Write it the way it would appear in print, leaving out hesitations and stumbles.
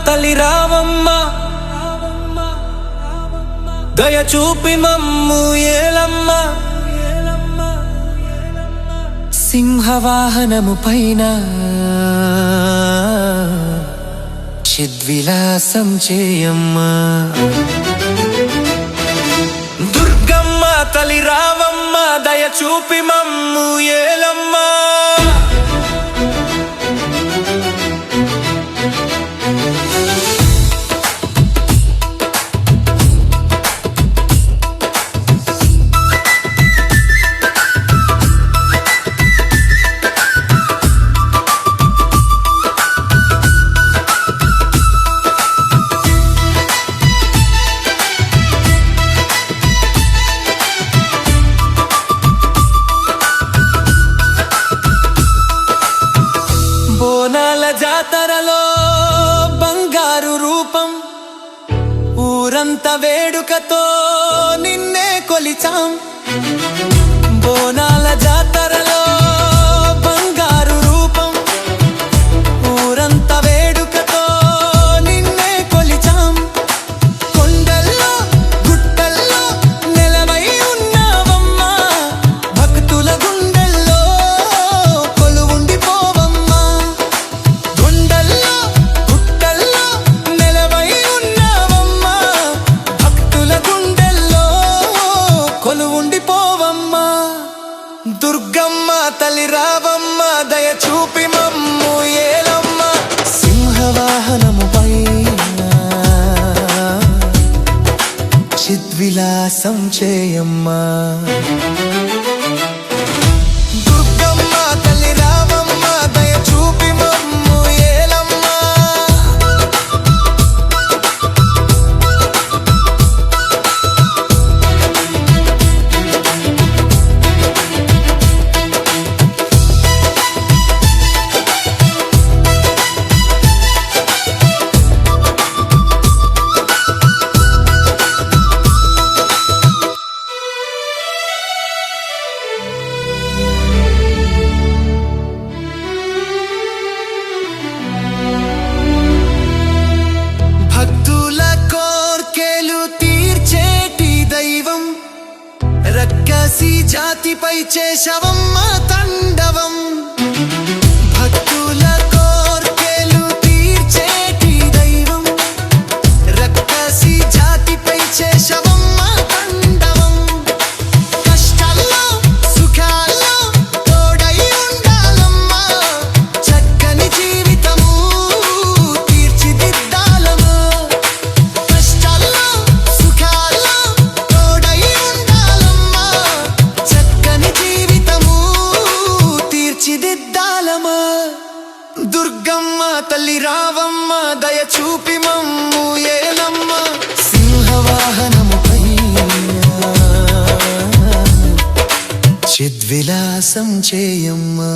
తల్లి రావమ్మ దయ చూపి మమ్ము ఏలమ్మ సింహవాహనము పైన చిద్విలాసం చేయమ్మా దుర్గమ్మ తల్లి రావమ్మ దయ చూపి మమ్ము ఏలమ్మా బోనాల జాతరలో బంగారు రూపం ఊరంతా వేడుకతో నిన్నే కొలిచాం బోనాల జాతరలో బంగారు రూపం ఊరంతా వేడుకతో నిన్నే కొలిచాం కొండల్లో గుట్టల్లో నెలవై ఉన్నావమ్మా భక్తుల గుండెల్లో కొలువుండిపోవమ్మా కొండల్లో గుట్టల్లో నెలవై ఉన్నావమ్మా భక్తుల గుండెల్లో కొలువుండిపోవమ్మా దుర్గమ్మ తల్లి రావమ్మ దయ చూపి మమ్ము ఏలమ్మ సింహవాహనము పైన చిద్విలాసం చేయమ్మా దుర్గమ్మ తల్లి రావమ్మ దయ చూపి మమ్ము ఏలమ్మ భక్తుల కోర్కెలు తీర్చేటి దైవం రక్కసి జాతిపై చేశవమ్మ తండవం భక్తుల కోర్కెలు తీర్చేటి దైవం రక్కసి జాతిపై చేశవమ్మ తండవం కష్టాల్లో సుఖాల్లో తోడై ఉండాలమ్మా చక్కని జీవితము తీర్చిదిద్దాలమ్మా కష్టాల్లో సుఖాల్లో తోడై ఉండాలమ్మా చక్కని జీవితము తీర్చిదిద్దాలమ్మా దుర్గమ్మ తల్లి రావమ్మ దయ చూపి మమ్ము ఏలమ్మ సింహవాహనము పైన చిద్విలాసం చేయమ్మా